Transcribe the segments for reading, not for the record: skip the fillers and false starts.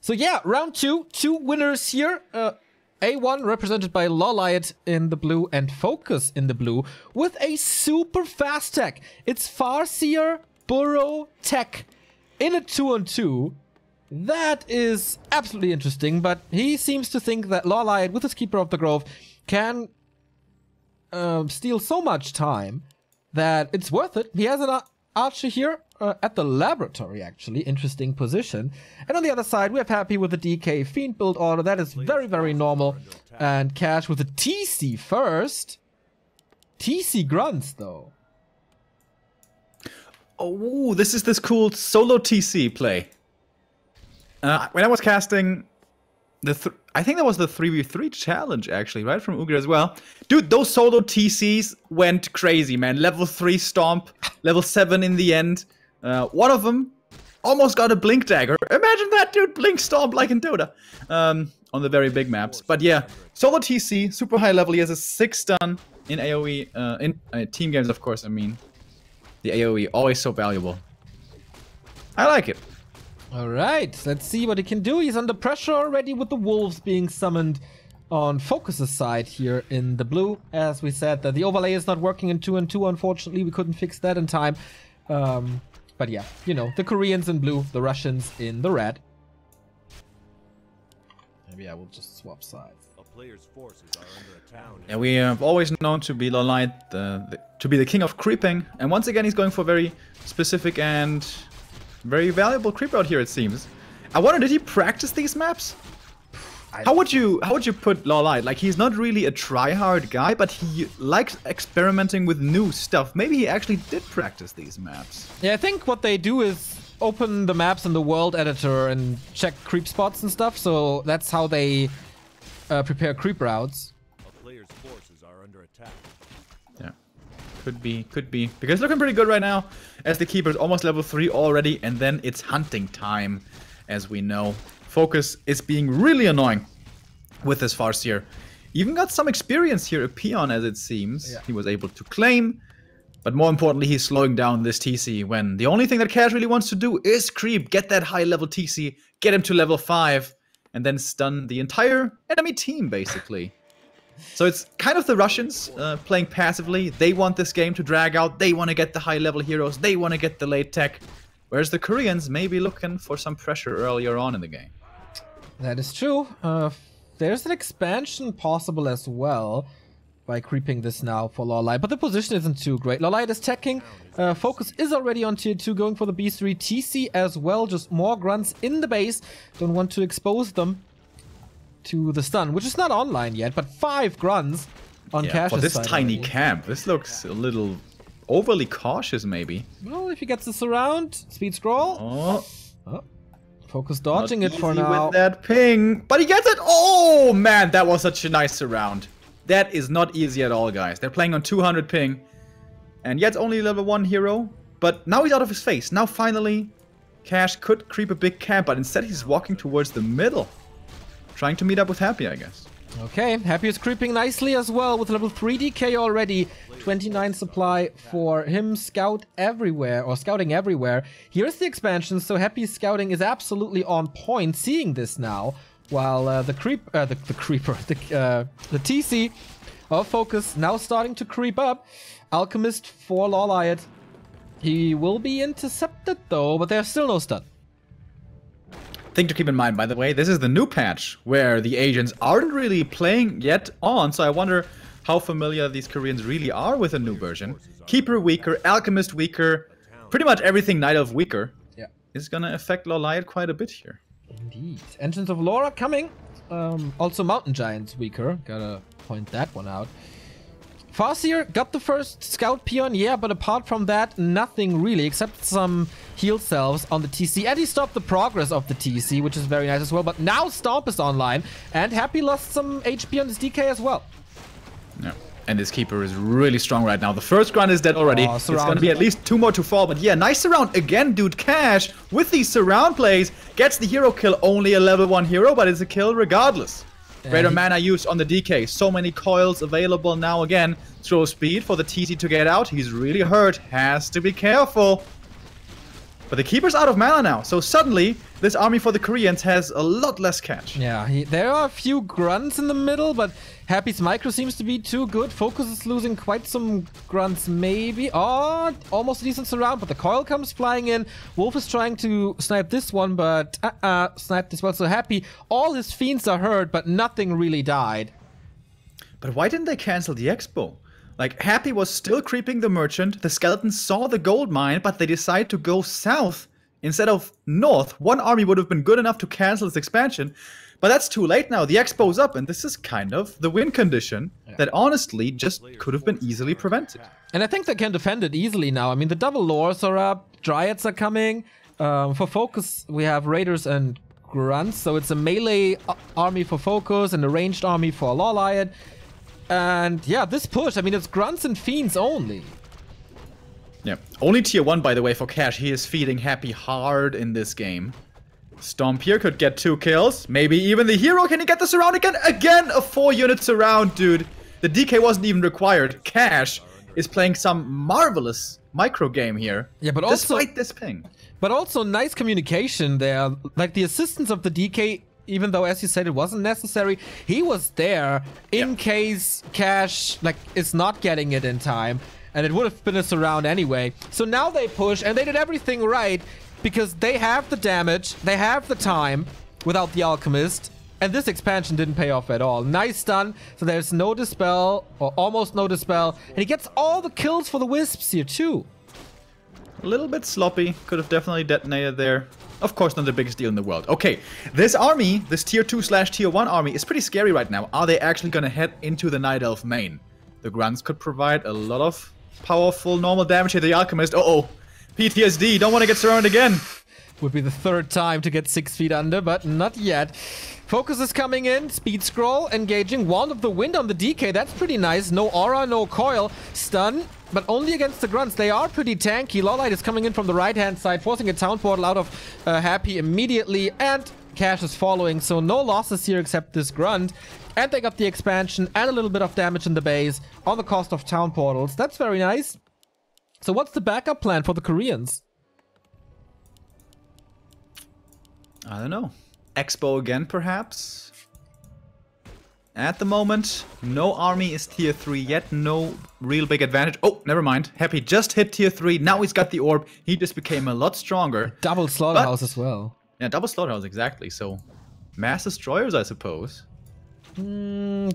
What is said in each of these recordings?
So yeah, round two. Two winners here. A1 represented by LawLiet in the blue and FoCuS in the blue with a super fast tech. It's Farseer Burrow Tech in a 2-on-2. That is absolutely interesting, but he seems to think that LawLiet with his Keeper of the Grove can steal so much time that it's worth it. He has an archer here at the laboratory, actually. Interesting position. And on the other side, we have Happy with the DK Fiend build order. That is very, very normal. And Cash with the TC first. TC grunts, though. Oh, this is this cool solo TC play. When I was casting I think that was the 3v3 challenge, actually, right? From Ugri as well. Dude, those solo TCs went crazy, man. Level 3 Stomp, level 7 in the end. One of them almost got a Blink Dagger. Imagine that, dude. Blink Stomp like in Dota. On the very big maps. But yeah, solo TC, super high level. He has a 6 stun in AoE. In team games, of course, I mean. The AoE, always so valuable. I like it. Alright, let's see what he can do. He's under pressure already with the wolves being summoned on FoCuS's side here in the blue. As we said, that the overlay is not working in 2-on-2, unfortunately. We couldn't fix that in time. But yeah, you know, the Koreans in blue, the Russians in the red. Maybe I will just swap sides. A player's forces are under attack. Yeah, we have always known to be LawLiet, to be the king of creeping. And once again, he's going for very specific and very valuable creep out here, it seems. I wonder, did he practice these maps? How would you put LawLiet? Like, he's not really a try-hard guy, but he likes experimenting with new stuff. Maybe he actually did practice these maps. Yeah, I think what they do is open the maps in the world editor and check creep spots and stuff. So that's how they prepare creep routes. A player's forces are under attack. Yeah, could be. Because looking pretty good right now, as the Keeper's almost level 3 already, and then it's hunting time, as we know. FoCuS is being really annoying with this Farseer. Even got some experience here, a peon as it seems. Yeah. He was able to claim, but more importantly, he's slowing down this TC when the only thing that Cash really wants to do is creep, get that high level TC, get him to level 5, and then stun the entire enemy team, basically. So it's kind of the Russians playing passively. They want this game to drag out. They want to get the high-level heroes. They want to get the late tech. Whereas the Koreans may be looking for some pressure earlier on in the game. That is true. There's an expansion possible as well by creeping this now for LawLiet. But the position isn't too great. LawLiet is teching. FoCuS is already on tier 2, going for the B3 TC as well. Just more grunts in the base. Don't want to expose them to the stun, which is not online yet, but 5 grunts on Cash's for this side tiny already. camp. This looks a little overly cautious, maybe. Well, if he gets this around, speed scroll. Oh. FoCuS dodging Not it for easy now. with that ping, but he gets it. Oh man, that was such a nice surround. That is not easy at all, guys. They're playing on 200 ping, and yet only level 1 hero. But now he's out of his face. Now finally, Cash could creep a big camp, but instead he's walking towards the middle. Trying to meet up with Happy, I guess. Okay, Happy is creeping nicely as well with level 3 DK already. 29 supply for him, scouting everywhere. Here's the expansion, so Happy's scouting is absolutely on point, seeing this now. While the TC of FoCuS now starting to creep up. Alchemist for LawLiet. He will be intercepted though, but there's still no stun. Thing to keep in mind, by the way, this is the new patch where the agents aren't really playing yet on, so I wonder how familiar these Koreans really are with a new version. Keeper weaker, Alchemist weaker, pretty much everything Night Elf weaker. Yeah, is gonna affect LawLiet quite a bit here. Indeed. Entrance of Laura coming. Also Mountain Giants weaker. Gotta point that one out. Farseer got the first scout peon, yeah, but apart from that, nothing really, except some heal cells on the TC. And he stopped the progress of the TC, which is very nice as well. But now Stomp is online, and Happy lost some HP on his DK as well. Yeah, and this Keeper is really strong right now. The first grunt is dead already. It's gonna be at least 2 more to fall, but yeah, nice surround again, dude. Cash, with these surround plays, gets the hero kill. Only a level 1 hero, but it's a kill regardless. Greater mana use on the DK. So many coils available now again. Throw speed for the TC to get out. He's really hurt. Has to be careful. But the Keeper's out of mana now, so suddenly this army for the Koreans has a lot less cash. Yeah, there are a few grunts in the middle, but Happy's micro seems to be too good. FoCuS is losing quite some grunts, maybe. Oh, almost a decent surround, but the coil comes flying in. Wolf is trying to snipe this one, but sniped as well. So Happy, all his fiends are hurt, but nothing really died. But why didn't they cancel the Expo? Like, Happy was still creeping the merchant, the skeletons saw the gold mine, but they decided to go south instead of north. One army would have been good enough to cancel its expansion, but that's too late now. The Expo's up, and this is kind of the win condition that honestly just could have been easily prevented. And I think they can defend it easily now. I mean, the double lores are up, Dryads are coming. For FoCuS, we have Raiders and Grunts, so it's a melee army for FoCuS and a ranged army for LawLiet. And yeah, this push, I mean, it's grunts and fiends only. Yeah, only tier 1, by the way, for Cash. He is feeding Happy hard in this game. Stomp here could get 2 kills. Maybe even the hero. Can he get the surround again? Again, a 4-unit surround, dude. The DK wasn't even required. Cash is playing some marvelous micro game here. Yeah, but also despite this ping. But also nice communication there. Like the assistance of the DK, even though, as you said, it wasn't necessary, he was there in case Cash is not getting it in time, and it would have been a surround anyway. So now they push, and they did everything right because they have the damage, they have the time without the Alchemist, and this expansion didn't pay off at all. Nice stun, so there's no dispel, or almost no dispel, and he gets all the kills for the Wisps here too. A little bit sloppy, could have definitely detonated there. Of course, not the biggest deal in the world. Okay, this army, this tier 2/tier 1 army, is pretty scary right now. Are they actually gonna head into the Night Elf main? The Grunts could provide a lot of powerful normal damage here. The Alchemist, uh-oh. PTSD, don't want to get surrounded again. Would be the 3rd time to get 6 feet under, but not yet. FoCuS is coming in, speed scroll, engaging. Wand of the Wind on the DK, that's pretty nice. No aura, no coil. Stun, but only against the Grunts. They are pretty tanky. LawLiet is coming in from the right-hand side, forcing a town portal out of Happy immediately, and Cash is following, so no losses here except this Grunt. And they got the expansion and a little bit of damage in the base on the cost of town portals. That's very nice. So what's the backup plan for the Koreans? I don't know. Expo again, perhaps? At the moment, no army is tier 3 yet. No real big advantage. Oh, never mind. Happy just hit tier 3. Now he's got the orb. He just became a lot stronger. Double slaughterhouse as well. Yeah, double slaughterhouse, exactly. So, mass destroyers, I suppose. Could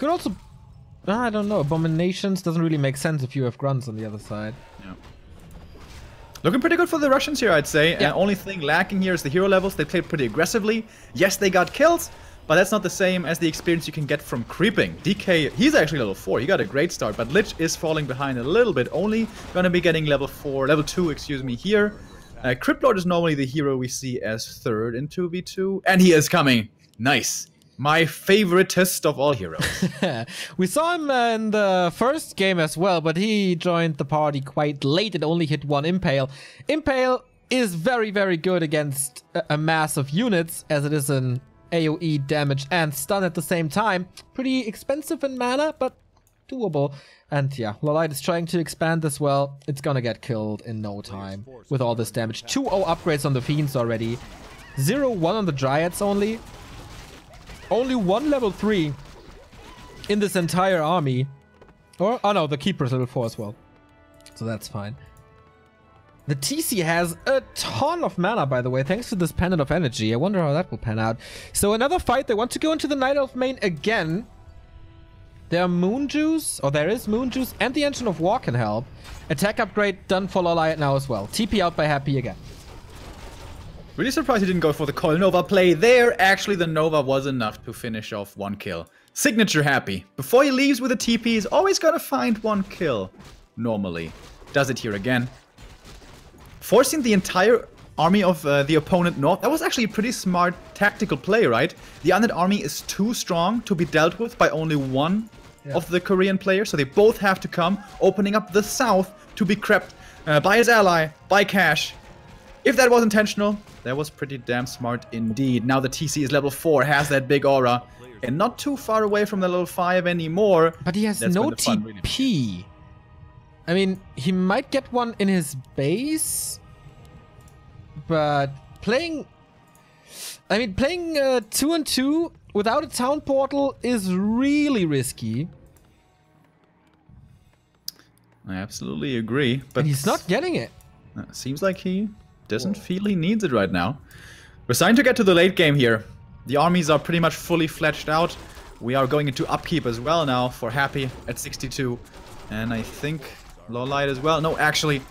also... I don't know. Abominations doesn't really make sense if you have grunts on the other side. Yeah. Looking pretty good for the Russians here, I'd say. Yeah. Only thing lacking here is the hero levels. They played pretty aggressively. Yes, they got kills, but that's not the same as the experience you can get from creeping. DK, he's actually level 4. He got a great start, but Lich is falling behind a little bit. Only gonna be getting level 2, excuse me, here. Cryptlord is normally the hero we see as 3rd in 2v2, and he is coming. Nice. My favoritist of all heroes. We saw him in the first game as well, but he joined the party quite late and only hit 1 Impale. Impale is very, very good against a mass of units, as it is an AoE damage and stun at the same time. Pretty expensive in mana, but doable. And yeah, LawLiet is trying to expand as well. It's gonna get killed in no time with all this damage. 2-0 upgrades on the Fiends already. 0-1 on the Dryads only. Only 1 level 3 in this entire army. Or, oh no, the Keeper's level 4 as well. So that's fine. The TC has a ton of mana, by the way, thanks to this Pendant of Energy. I wonder how that will pan out. So another fight. They want to go into the Night Elf main again. There are Moon Juice, or there is Moon Juice, and the Engine of War can help. Attack upgrade done for LawLiet now as well. TP out by Happy again. Really surprised he didn't go for the Coil Nova play there. Actually, the Nova was enough to finish off 1 kill. Signature Happy. Before he leaves with a TP, he's always gonna find 1 kill. Normally. Does it here again. Forcing the entire army of the opponent north. That was actually a pretty smart tactical play, right? The undead army is too strong to be dealt with by only 1 of the Korean players. So they both have to come, opening up the south to be crept by his ally, by Cash. If that was intentional, that was pretty damn smart indeed. Now the TC is level 4, has that big aura, and not too far away from the level 5 anymore. But he has no TP. I mean, he might get one in his base. but playing 2-2 without a town portal is really risky. I absolutely agree, but And he's not getting it. Seems like he doesn't feel he needs it right now. We're starting to get to the late game here. The armies are pretty much fully fledged out. We are going into upkeep as well now for Happy at 62. And I think LawLiet as well. No, actually,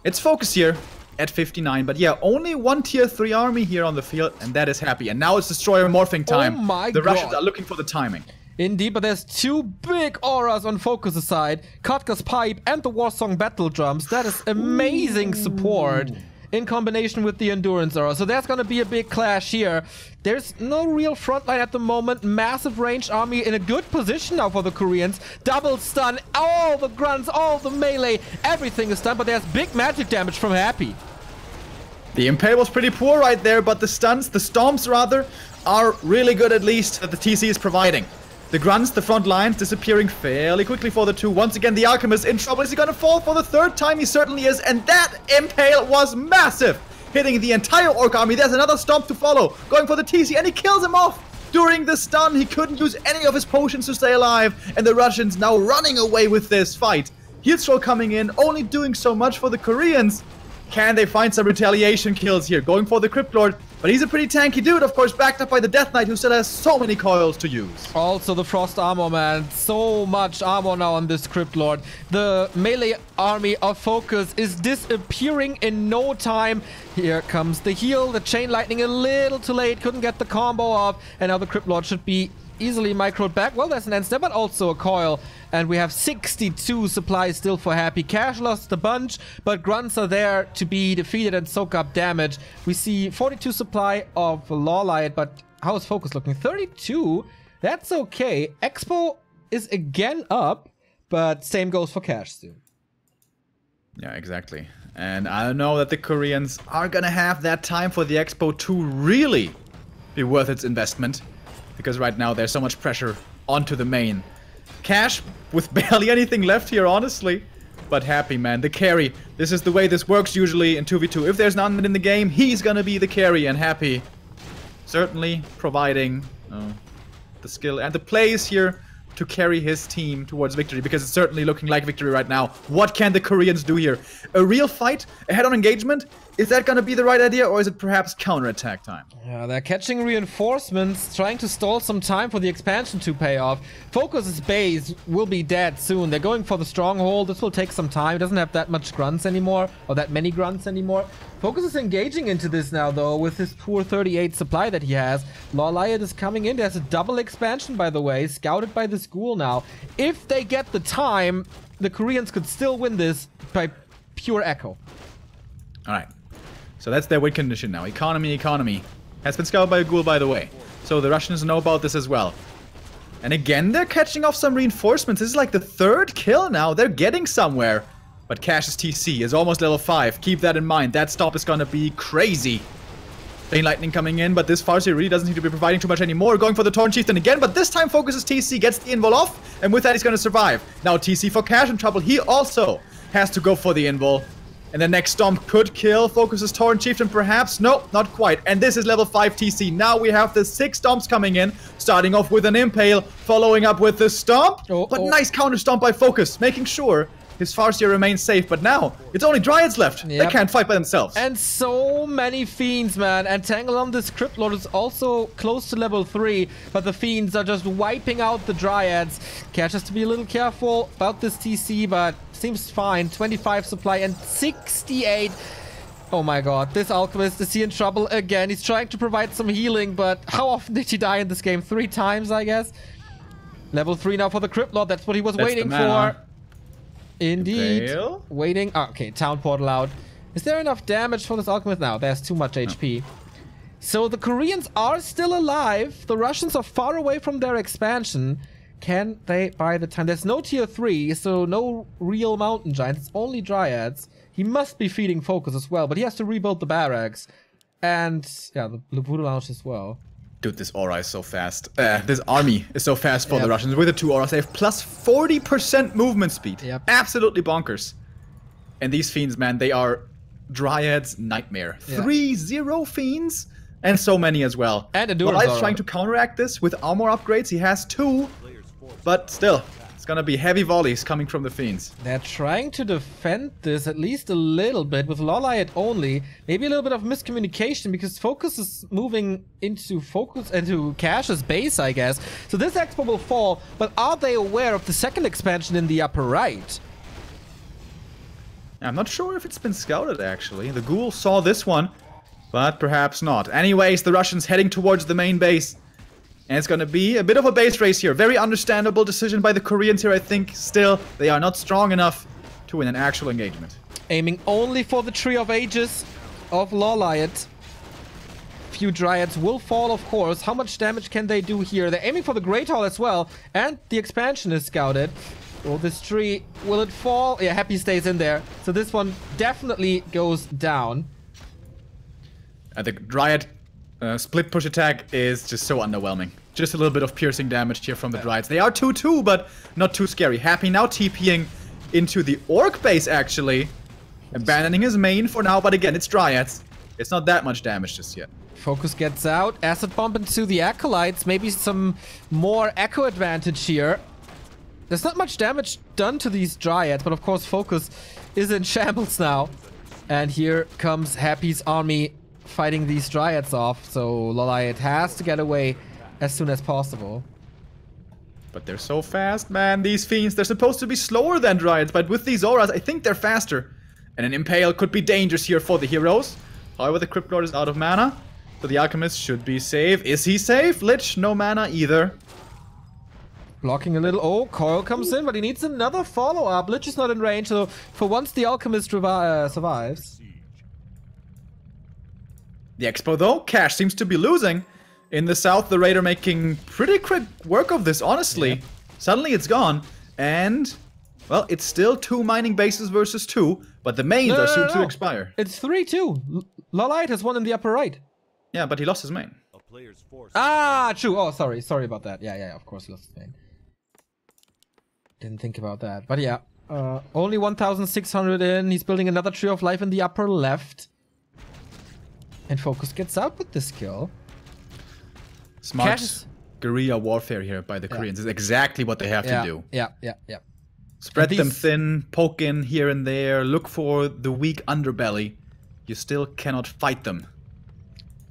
it's FoCuS here at 59. But yeah, only one tier 3 army here on the field, and that is Happy. And now it's Destroyer morphing time. Oh my The God. Russians are looking for the timing. Indeed, but there's 2 big auras on FoCuS' side. FoCuS Pipe and the Warsong Battle Drums. That is amazing support in combination with the Endurance aura. So there's gonna be a big clash here. There's no real frontline at the moment. Massive ranged army in a good position now for the Koreans. Double stun, all the grunts, all the melee, everything is done, but there's big magic damage from Happy. The Impale was pretty poor right there, but the stuns, the stomps rather, are really good at least that the TC is providing. The grunts, the front lines disappearing fairly quickly for the 2. Once again, the Alchemist in trouble. Is he gonna fall for the 3rd time? He certainly is, and that Impale was massive! Hitting the entire Orc army. There's another stomp to follow, going for the TC, and he kills him off! During the stun, he couldn't use any of his potions to stay alive, and the Russians now running away with this fight. Heal Scroll coming in, only doing so much for the Koreans. Can they find some retaliation kills here? Going for the Crypt Lord, but he's a pretty tanky dude, of course, backed up by the Death Knight, who still has so many coils to use. Also the Frost Armor, man. So much armor now on this Crypt Lord. The melee army of FoCuS is disappearing in no time. Here comes the heal. The Chain Lightning a little too late. Couldn't get the combo off. And now the Crypt Lord should be easily microed back. Well, there's an end step, but also a coil. And we have 62 supplies still for Happy. Cash lost a bunch, but grunts are there to be defeated and soak up damage. We see 42 supply of LawLiet, but how is FoCuS looking? 32? That's okay. Expo is again up, but same goes for Cash soon. Yeah, exactly. And I know that the Koreans are gonna have that time for the Expo to really be worth its investment. Because right now there's so much pressure onto the main. Cash with barely anything left here, honestly. But Happy, man, the carry. This is the way this works usually in 2v2. If there's none in the game, he's gonna be the carry. And Happy certainly providing the skill and the plays here to carry his team towards victory. Because it's certainly looking like victory right now. What can the Koreans do here? A real fight? A head-on engagement? Is that gonna be the right idea, or is it perhaps counterattack time? Yeah, they're catching reinforcements, trying to stall some time for the expansion to pay off. FoCuS' base will be dead soon. They're going for the stronghold. This will take some time. It doesn't have that much grunts anymore, or that many grunts anymore. FoCuS is engaging into this now, though, with his poor 38 supply that he has. LawLiet is coming in. There's a double expansion, by the way, scouted by the school now. If they get the time, the Koreans could still win this by pure echo. Alright. So that's their win condition now. Economy. Has been scouted by a ghoul, by the way. So the Russians know about this as well. And again, they're catching off some reinforcements. This is like the 3rd kill now. They're getting somewhere. But Cash's TC is almost level 5. Keep that in mind. That stop is gonna be crazy. Chain Lightning coming in, but this Farseer really doesn't seem to be providing too much anymore. Going for the Torn Chieftain again, but this time FoCuS' TC gets the invul off, and with that he's gonna survive. Now TC for Cash in trouble. He also has to go for the invul. And the next stomp could kill FoCuS' Torn Chieftain, perhaps? Nope, not quite. And this is level 5 TC. Now we have the 6 stomps coming in, starting off with an Impale, following up with the stomp. But nice counter stomp by FoCuS, making sure his Farseer remains safe. But now, it's only Dryads left. Yep. They can't fight by themselves. And so many Fiends, man. And Tangle on this Crypt Lord is also close to level 3, but the Fiends are just wiping out the Dryads. Cash has to be a little careful about this TC, but seems fine. 25 supply and 68. Oh my god, this Alchemist, is he in trouble again? He's trying to provide some healing, but how often did he die in this game? 3 times, I guess? Level 3 now for the Crypt Lord. That's what he was waiting for. Indeed. Impale? Waiting. Oh, okay, Town Portal out. Is there enough damage for this Alchemist? Now, there's too much HP. So the Koreans are still alive. The Russians are far away from their expansion. Can they buy the time? There's no tier 3, so no real mountain giants. It's only Dryads. He must be feeding FoCuS as well, but he has to rebuild the barracks. And, yeah, the Voodoo Lounge as well. Dude, this aura is so fast. This army is so fast for the Russians. With the 2 auras, they have plus 40% movement speed. Yep. Absolutely bonkers. And these Fiends, man, they are Dryad's nightmare. Yeah. 3-0 Fiends, and so many as well. And Endurance LawLiet's Aura. trying to counteract this with armor upgrades. He has 2, but still, it's gonna be heavy volleys coming from the Fiends. They're trying to defend this at least a little bit with LawLiet only. Maybe a little bit of miscommunication because FoCuS is moving into Cash's base, I guess. So this Expo will fall, but are they aware of the second expansion in the upper right? I'm not sure if it's been scouted, actually. The Ghoul saw this one, but perhaps not. Anyways, the Russians heading towards the main base. And it's gonna be a bit of a base race here. Very understandable decision by the Koreans here, I think. Still, they are not strong enough to win an actual engagement. Aiming only for the Tree of Ages of LawLiet. Few Dryads will fall, of course. How much damage can they do here? They're aiming for the Great Hall as well. And the expansion is scouted. Oh, this tree, will it fall? Yeah, Happy stays in there. So this one definitely goes down. The Dryad split push attack is just so underwhelming. Just a little bit of piercing damage here from the Dryads. They are 2-2, but not too scary. Happy now TPing into the Orc base, actually. Abandoning his main for now, but again, it's Dryads. It's not that much damage just yet. FoCuS gets out. Acid bomb into the Acolytes. Maybe some more echo advantage here. There's not much damage done to these Dryads, but of course FoCuS is in shambles now. And here comes Happy's army fighting these Dryads off, so LawLiet has to get away as soon as possible. But they're so fast, man. These Fiends, they're supposed to be slower than Dryads, but with these auras, I think they're faster. And an Impale could be dangerous here for the heroes. However, the Crypt Lord is out of mana, so the Alchemist should be safe. Is he safe? Lich, no mana either. Blocking a little. Oh, Coil comes in, but he needs another follow-up. Lich is not in range, so for once the Alchemist survives. The Expo, though, Cash seems to be losing. In the south, the Raider making pretty quick work of this, honestly. Yeah. Suddenly it's gone, and, well, it's still 2 mining bases versus 2, but the mains are soon to expire. It's 3-2. LawLiet has won in the upper right. Yeah, but he lost his main. Ah, true. Oh, sorry. Sorry about that. Yeah, of course he lost his main. Didn't think about that. But yeah, only 1,600 in. He's building another Tree of Life in the upper left. And FoCuS gets out with this kill. Smart guerrilla warfare here by the Koreans is exactly what they have to do. Yeah. Spread them thin, poke in here and there, look for the weak underbelly. You still cannot fight them.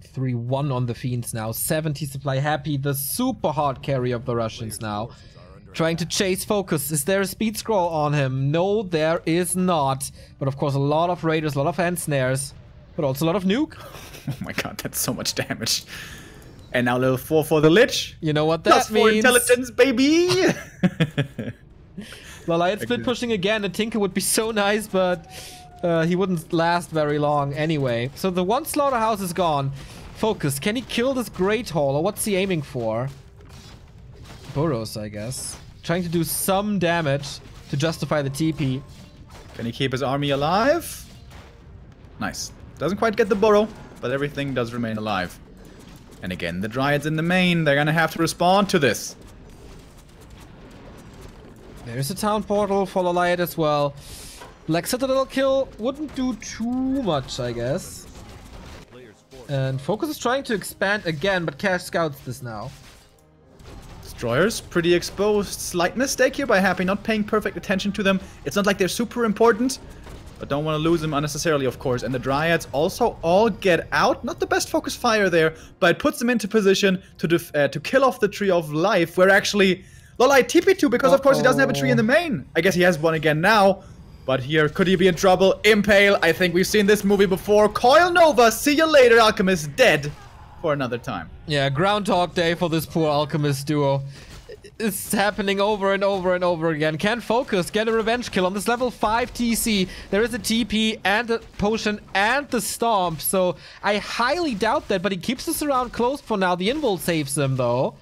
3-1 on the Fiends now. 70 supply. Happy, the super hard carry of the Russians now. Trying to chase FoCuS. Is there a speed scroll on him? No, there is not. But of course, a lot of Raiders, a lot of hand snares. But also a lot of nuke. Oh my god, that's so much damage. And now level 4 for the Lich. You know what that means? +4 intelligence, baby! LawLiet split pushing again. A Tinker would be so nice, but he wouldn't last very long anyway. So the one slaughterhouse is gone. FoCuS, can he kill this Great Hall, or what's he aiming for? Burrows, I guess. Trying to do some damage to justify the TP. Can he keep his army alive? Nice. Doesn't quite get the burrow, but everything does remain alive. And again, the Dryads in the main, they're gonna have to respond to this. There's a town portal for LawLiet as well. Black Citadel kill wouldn't do too much, I guess. And FoCuS is trying to expand again, but Cash scouts this now. Destroyers, pretty exposed. Slight mistake here by Happy, not paying perfect attention to them. It's not like they're super important, but don't want to lose them unnecessarily, of course. And the Dryads also all get out. Not the best focus fire there, but it puts them into position to kill off the Tree of Life, where actually LawLiet TP2, because of course he doesn't have a tree in the main. I guess he has one again now. But here, could he be in trouble? Impale, I think we've seen this movie before. Coil Nova, see you later, Alchemist, dead for another time. Yeah, Groundhog Day for this poor Alchemist duo. It's happening over and over and over again. Can FoCuS get a revenge kill on this level 5 TC? There is a TP and a potion and the stomp, so I highly doubt that, but he keeps this around close for now. The invul saves him though.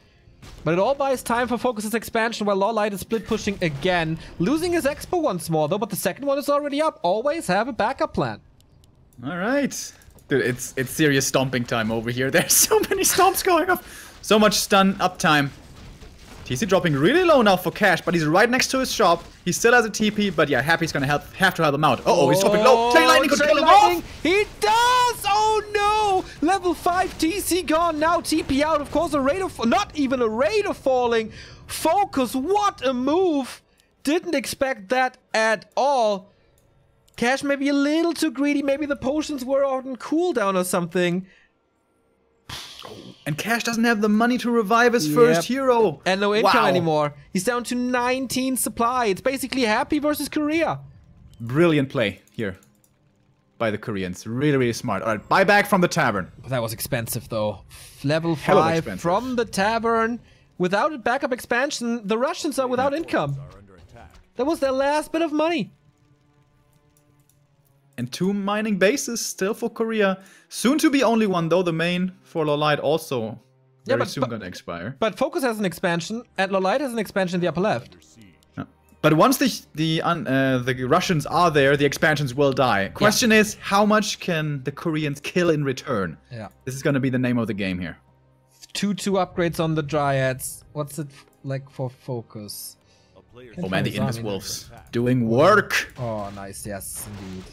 But it all buys time for FoCuS's expansion while LawLiet is split pushing again. Losing his Expo once more though, but the second one is already up. Always have a backup plan. Alright. Dude, it's serious stomping time over here. There's so many stomps going off. So much stun uptime. TC dropping really low now for Cash, but he's right next to his shop. He still has a TP, but yeah, Happy's gonna have to help him out. Uh-oh, he's dropping low. Chain Lightning could kill him off! He does! Oh no! Level 5 TC gone, now TP out. Of course, a Raider, not even a Raider falling. FoCuS, what a move! Didn't expect that at all. Cash maybe a little too greedy. Maybe the potions were on cooldown or something. And Cash doesn't have the money to revive his first hero. And no income anymore. He's down to 19 supply. It's basically Happy versus Korea. Brilliant play here by the Koreans. Really, really smart. All right, buy back from the tavern. That was expensive though. Level 5 from the tavern. Without a backup expansion, the Russians are without income. That was their last bit of money. And 2 mining bases still for Korea. Soon to be only one though. The main for LawLiet also very soon gonna expire. But FoCuS has an expansion, and LawLiet has an expansion in the upper left. Yeah. But once the Russians are there, the expansions will die. Question is, how much can the Koreans kill in return? Yeah. This is gonna be the name of the game here. 2 upgrades on the Dryads. What's it like for FoCuS? Oh man, the Indus Wolves doing work. Oh, nice. Yes, indeed.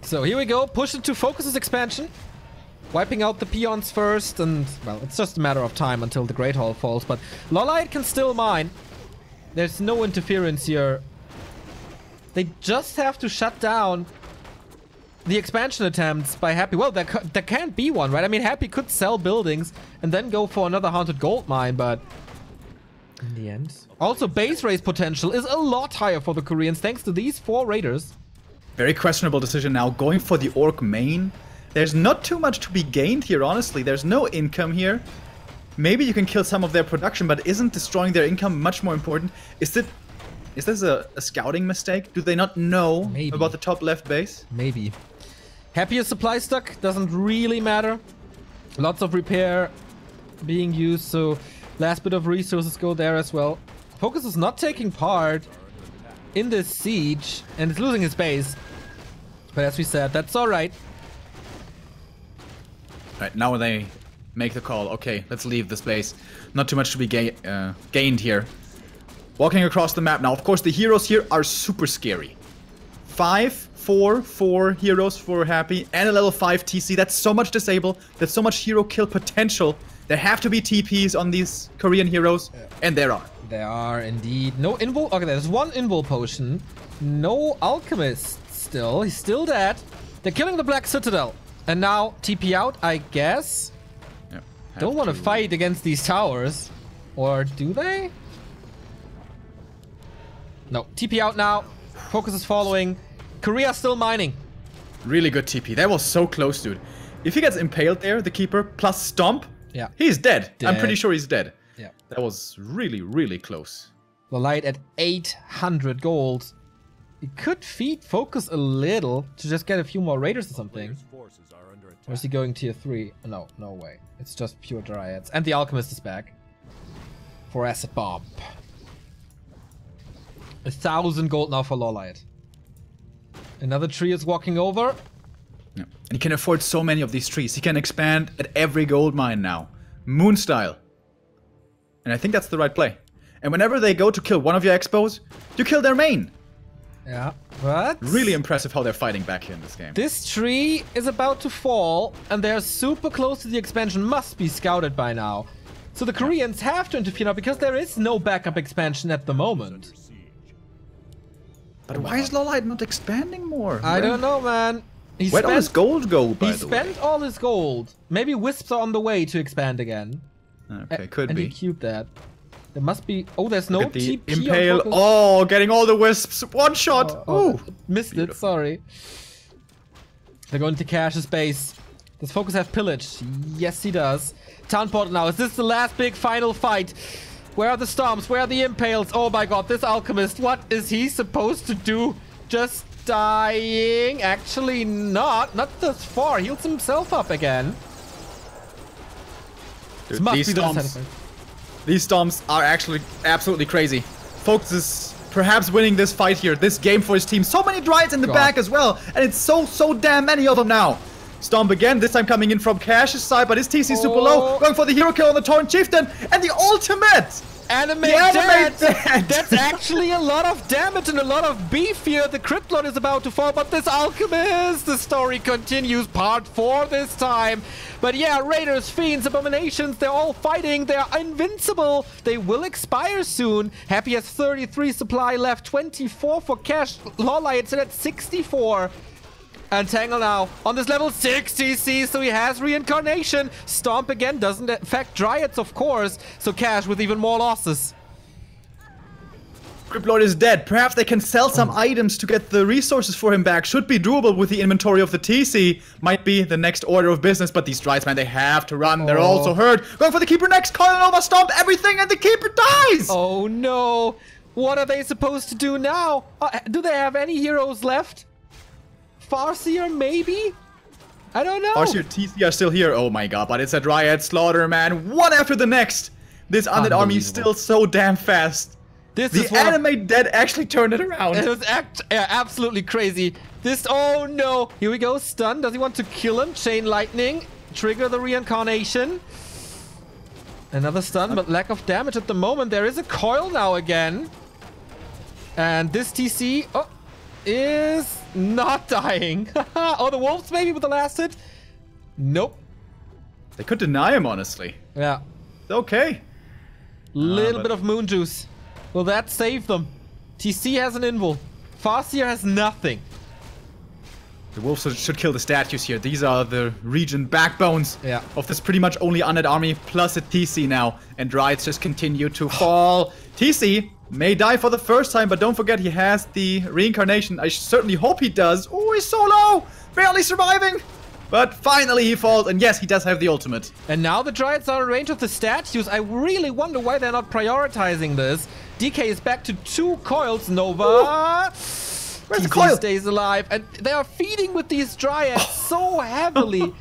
So here we go. Push into FoCuS's expansion. Wiping out the peons first, and well, it's just a matter of time until the Great Hall falls. But LawLiet can still mine. There's no interference here. They just have to shut down the expansion attempts by Happy. Well, there can't be one, right? I mean, Happy could sell buildings and then go for another haunted gold mine, but in the end. Also, base raise potential is a lot higher for the Koreans thanks to these 4 raiders. Very questionable decision now, going for the Orc main. There's not too much to be gained here, honestly. There's no income here. Maybe you can kill some of their production, but isn't destroying their income much more important? Is this a scouting mistake? Do they not know about the top left base? Maybe. Happy is supply stuck, doesn't really matter. Lots of repair being used, so last bit of resources go there as well. FoCuS is not taking part in this siege, and it's losing his base. But as we said, that's alright. Right, now they make the call. Okay, let's leave this base. Not too much to be gained here. Walking across the map now. Of course, the heroes here are super scary. 4 heroes for Happy, and a level 5 TC. That's so much disable. That's so much hero kill potential. There have to be TPs on these Korean heroes, and there are. There are indeed. No invul. Okay, there's 1 invul potion. No alchemist still. He's still dead. They're killing the Black Citadel. And now TP out, I guess. Yep, don't want to fight against these towers. Or do they? No, TP out now. FoCuS is following. Korea still mining. Really good TP. That was so close, dude. If he gets impaled there, the keeper, plus stomp, he's dead. I'm pretty sure he's dead. Yeah. That was really, really close. LawLiet at 800 gold. It could feed FoCuS a little to just get a few more raiders or something. Or is he going tier 3? No, no way. It's just pure Dryads. And the alchemist is back. For acid bomb. 1,000 gold now for LawLiet. Another tree is walking over. Yeah. And he can afford so many of these trees. He can expand at every gold mine now. Moon style. And I think that's the right play. And whenever they go to kill one of your expos, you kill their main. Yeah, but really impressive how they're fighting back here in this game. This tree is about to fall, and they're super close to the expansion. Must be scouted by now. So the Koreans have to interfere now because there is no backup expansion at the moment. But why is LawLiet not expanding more? I don't know, man. Where'd all his gold go, by the way? He spent all his gold. Maybe Wisps are on the way to expand again. Okay, could be. And he queued that. There must be... Oh, there's no TP. Impale. Oh, getting all the wisps. One shot. Oh, missed it. Sorry. They're going to Cash's base. Does FoCuS have pillage? Yes, he does. Town portal now. Is this the last big final fight? Where are the storms? Where are the impales? Oh my god, this alchemist. What is he supposed to do? Just dying? Actually not. Not this far. Heals himself up again. Dude, these storms are actually absolutely crazy. FoCuS is perhaps winning this fight here, this game for his team. So many Dryads in the back as well, and it's so damn many of them now. Stomp again, this time coming in from Cash's side, but his TC is super low. Going for the hero kill on the Torrent Chieftain, and the ultimate! Animate Animate dead. That's actually a lot of damage and a lot of beef here. The crit lord is about to fall, but this alchemist, the story continues. Part 4 this time. But yeah, Raiders, Fiends, Abominations, they're all fighting. They're invincible. They will expire soon. Happy has 33 supply left, 24 for cash. LawLiet at 64. And Tangle now on this level 6 TC, so he has reincarnation. Stomp again doesn't affect Dryads, of course. So Cash with even more losses. Cryptlord is dead. Perhaps they can sell some items to get the resources for him back. Should be doable with the inventory of the TC. Might be the next order of business, but these Dryads, man, they have to run. They're also hurt. Going for the Keeper next. Coil Nova, stomp everything, and the Keeper dies! Oh no. What are they supposed to do now? Do they have any heroes left? Farseer, maybe? I don't know. Farseer, TC are still here. Oh my god, but it's a Dryad slaughter, man. One after the next. This undead army is still so damn fast. The animate dead actually turned it around. It was absolutely crazy. Oh no. Here we go. Stun. Does he want to kill him? Chain lightning. Trigger the reincarnation. Another stun, but lack of damage at the moment. There is a coil now again. And this TC is not dying. Oh, the wolves maybe with the last hit? Nope. They could deny him, honestly. Yeah. It's okay. Little bit of moon juice. Will that save them? TC has an invul. Farseer has nothing. The wolves should kill the statues here. These are the region backbones of this pretty much only undead army, plus a TC now. And Dryads just continue to fall. TC may die for the first time, but don't forget he has the reincarnation. I certainly hope he does. Oh, he's so low! Barely surviving! But finally he falls, and yes, he does have the ultimate. And now the Dryads are in range of the statues. I really wonder why they're not prioritizing this. DK is back to 2 coils. Nova. Ooh. Where's the coil? Stays alive, and they are feeding with these Dryads so heavily.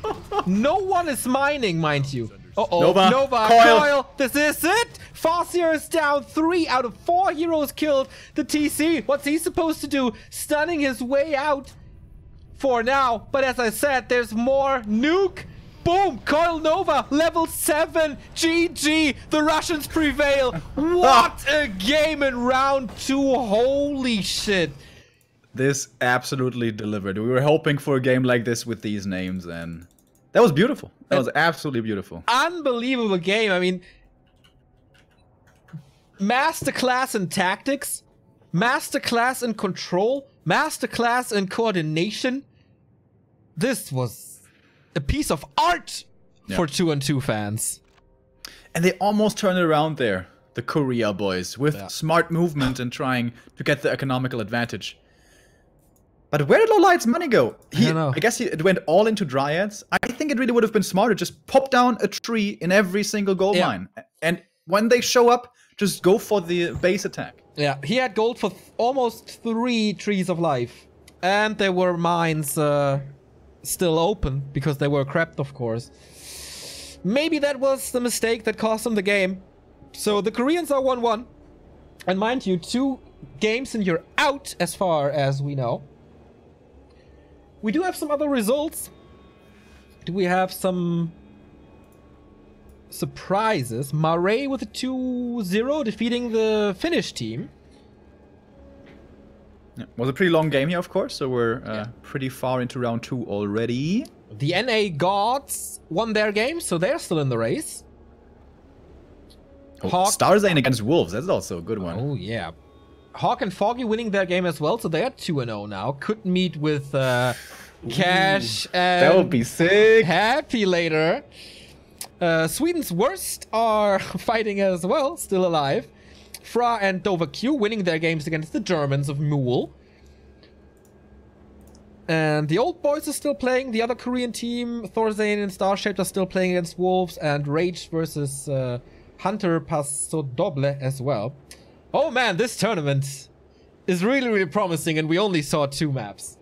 No one is mining, mind you. Nova, coil. This is it. Farseer is down. 3 out of 4 heroes killed. The TC, what's he supposed to do? Stunning his way out for now. But as I said, there's more. Nuke. Boom! Coil Nova, level 7. GG. The Russians prevail. What a game in round 2. Holy shit. This absolutely delivered. We were hoping for a game like this with these names, and that was beautiful. That was absolutely beautiful. Unbelievable game. I mean, masterclass in tactics, masterclass in control, masterclass in coordination. This was a piece of art for 2-on-2 fans. And they almost turned it around there, the Korea boys, with smart movement and trying to get the economical advantage. But where did LawLiet's money go? I guess it went all into Dryads. I think it really would have been smarter. Just pop down a tree in every single gold mine. And when they show up, just go for the base attack. Yeah, he had gold for almost 3 trees of life. And there were mines still open because they were crapped, of course. Maybe that was the mistake that cost them the game. So the Koreans are 1-1. And mind you, 2 games and you're out as far as we know. We do have some other results. Do we have some surprises? Marais with a 2-0 defeating the Finnish team. Yeah, was a pretty long game here, of course, so we're pretty far into round 2 already. The NA Gods won their game, so they're still in the race. Starzane against Wolves, that's also a good one. Oh, yeah. Hawk and Foggy winning their game as well, so they are 2-0 now. Could meet with Cash and that would be sick. Happy later. Sweden's Worst are fighting as well, still alive. Fra and Dover Q winning their games against the Germans of Mool. And the Old Boys are still playing. The other Korean team, Thorzane and Starshaped, are still playing against Wolves. And Rage versus Hunter Paso Doble as well. Oh man, this tournament is really, really promising, and we only saw 2 maps.